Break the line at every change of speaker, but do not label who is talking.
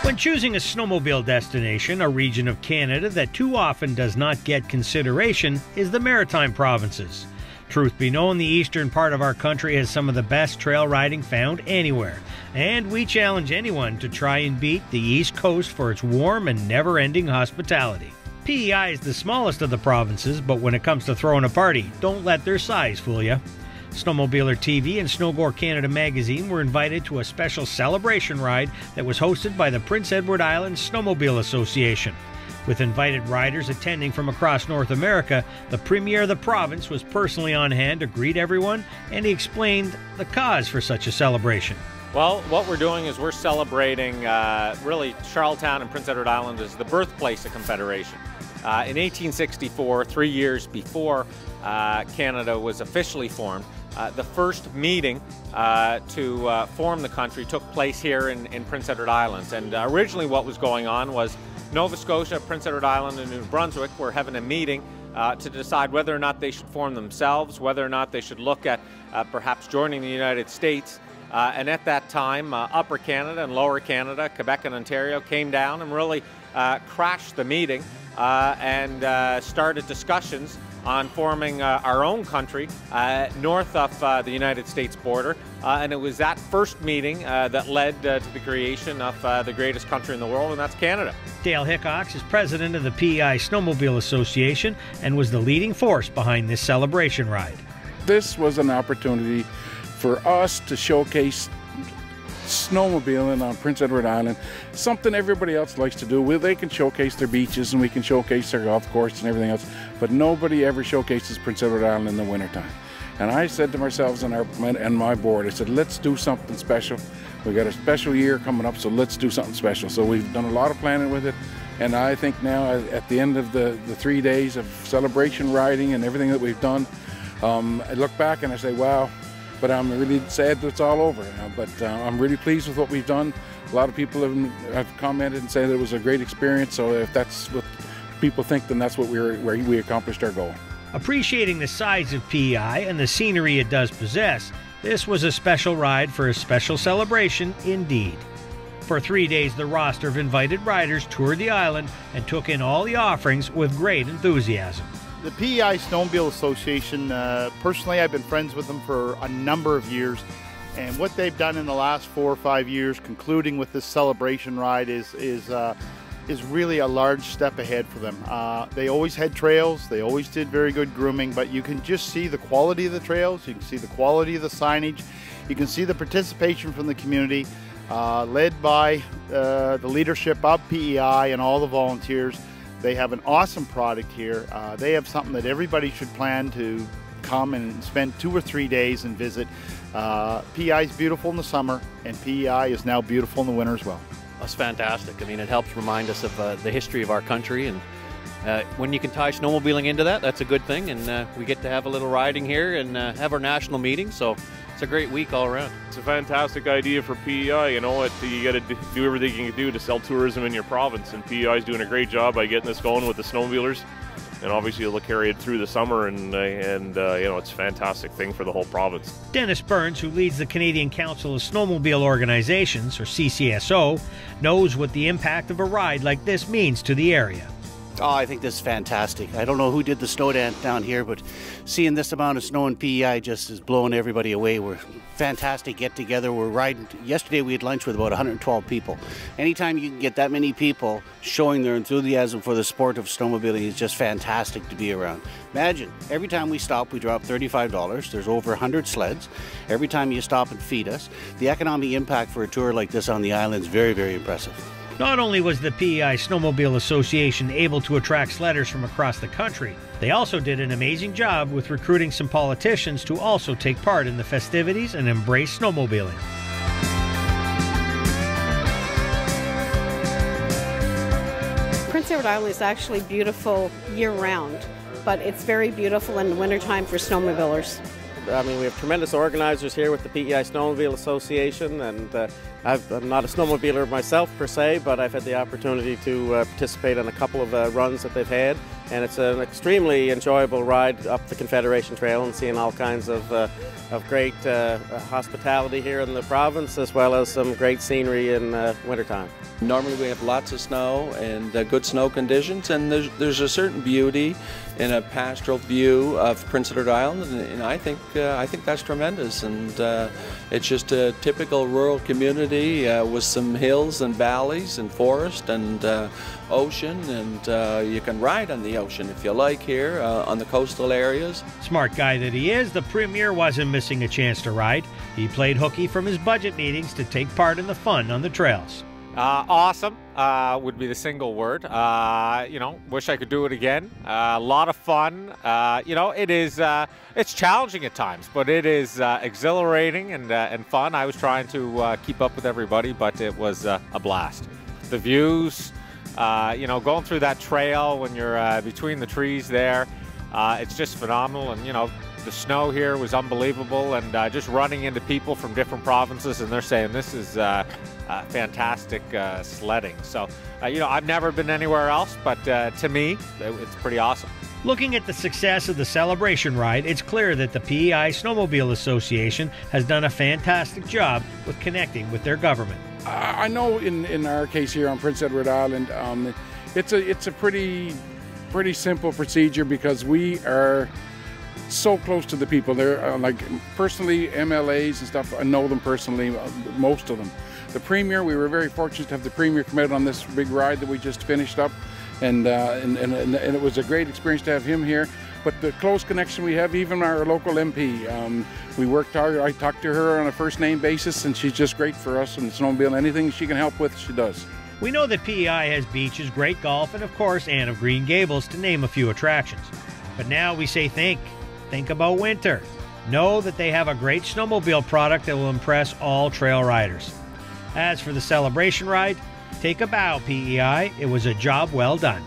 When choosing a snowmobile destination, a region of Canada that too often does not get consideration is the Maritime provinces. Truth be known, the eastern part of our country has some of the best trail riding found anywhere, and we challenge anyone to try and beat the East Coast for its warm and never-ending hospitality. PEI is the smallest of the provinces, but when it comes to throwing a party, don't let their size fool you. Snowmobiler TV and Snowboard Canada magazine were invited to a special celebration ride that was hosted by the Prince Edward Island Snowmobile Association. With invited riders attending from across North America, the Premier of the province was personally on hand to greet everyone, and he explained the cause for such a celebration.
Well, what we're doing is we're celebrating, really, Charlottetown and Prince Edward Island is the birthplace of Confederation. In 1864, 3 years before Canada was officially formed, the first meeting to form the country took place here in Prince Edward Island. And originally what was going on was Nova Scotia, Prince Edward Island, and New Brunswick were having a meeting to decide whether or not they should form themselves, whether or not they should look at perhaps joining the United States. And at that time, Upper Canada and Lower Canada, Quebec and Ontario came down and really crashed the meeting and started discussions on forming our own country north of the United States border. And it was that first meeting that led to the creation of the greatest country in the world, and that's Canada.
Dale Hickox is president of the PEI Snowmobile Association and was the leading force behind this celebration ride.
This was an opportunity for us to showcase snowmobiling on Prince Edward Island, something everybody else likes to do. Well, they can showcase their beaches and we can showcase their golf course and everything else, but nobody ever showcases Prince Edward Island in the wintertime. And I said to myself and my board, I said, let's do something special. We got a special year coming up, so let's do something special. So we've done a lot of planning with it, and I think now at the end of the 3 days of celebration riding and everything that we've done, I look back and I say, wow. But I'm really sad that it's all over now. But I'm really pleased with what we've done. A lot of people have commented and said it was a great experience. So if that's what people think, then that's what we accomplished our goal.
Appreciating the size of PEI and the scenery it does possess, this was a special ride for a special celebration indeed. For 3 days, the roster of invited riders toured the island and took in all the offerings with great enthusiasm.
The PEI Snowmobile Association, personally I've been friends with them for a number of years, and what they've done in the last 4 or 5 years, concluding with this celebration ride, is really a large step ahead for them. They always had trails, they always did very good grooming, but you can just see the quality of the trails, you can see the quality of the signage, you can see the participation from the community, led by the leadership of PEI and all the volunteers. They have an awesome product here. They have something that everybody should plan to come and spend 2 or 3 days and visit. PEI is beautiful in the summer, and PEI is now beautiful in the winter as well.
That's fantastic. I mean, it helps remind us of the history of our country, and when you can tie snowmobiling into that, that's a good thing. And we get to have a little riding here and have our national meeting, so it's a great week all around.
It's a fantastic idea for PEI. You know, you got to do everything you can do to sell tourism in your province, and PEI is doing a great job by getting this going with the snowmobilers. And obviously they'll carry it through the summer, and you know, it's a fantastic thing for the whole province.
Dennis Burns, who leads the Canadian Council of Snowmobile Organizations, or CCSO, knows what the impact of a ride like this means to the area.
Oh, I think this is fantastic. I don't know who did the snow dance down here, but seeing this amount of snow in PEI just is blowing everybody away. We're fantastic get together. We're riding. Yesterday we had lunch with about 112 people. Anytime you can get that many people showing their enthusiasm for the sport of snowmobiling is just fantastic to be around. Imagine, every time we stop, we drop $35. There's over 100 sleds. Every time you stop and feed us, the economic impact for a tour like this on the island is very, very impressive.
Not only was the PEI Snowmobile Association able to attract sledders from across the country, they also did an amazing job with recruiting some politicians to also take part in the festivities and embrace snowmobiling.
Prince Edward Island is actually beautiful year-round, but it's very beautiful in the wintertime for snowmobilers.
I mean, we have tremendous organizers here with the PEI Snowmobile Association, and I'm not a snowmobiler myself per se, but I've had the opportunity to participate in a couple of runs that they've had. and it's an extremely enjoyable ride up the Confederation Trail and seeing all kinds of great hospitality here in the province, as well as some great scenery in wintertime.
Normally we have lots of snow and good snow conditions, and there's a certain beauty in a pastoral view of Prince Edward Island, and I think that's tremendous. And it's just a typical rural community with some hills and valleys and forest and ocean, and you can ride on the ocean if you like here on the coastal areas.
Smart guy that he is, the Premier wasn't missing a chance to ride. He played hooky from his budget meetings to take part in the fun on the trails.
Awesome would be the single word. Wish I could do it again. A lot of fun. It's challenging at times, but it is exhilarating and fun. I was trying to keep up with everybody, but it was a blast. The views, going through that trail when you're between the trees there, it's just phenomenal. And, the snow here was unbelievable, and just running into people from different provinces, and they're saying this is fantastic sledding. So, I've never been anywhere else, but to me, it's pretty awesome.
Looking at the success of the celebration ride, it's clear that the PEI Snowmobile Association has done a fantastic job with connecting with their government.
I know in our case here on Prince Edward Island, it's a pretty simple procedure because we are so close to the people. They're like personally MLAs and stuff. I know them personally, most of them. The Premier, we were very fortunate to have the Premier come out on this big ride that we just finished up, and it was a great experience to have him here. But the close connection we have, even our local MP, we worked hard. I talked to her on a first name basis, and she's just great for us and snowmobile. Anything she can help with, she does.
We know that PEI has beaches, great golf, and of course Anne of Green Gables, to name a few attractions. But now we say think about winter. Know that they have a great snowmobile product that will impress all trail riders. As for the celebration ride, take a bow, PEI. It was a job well done.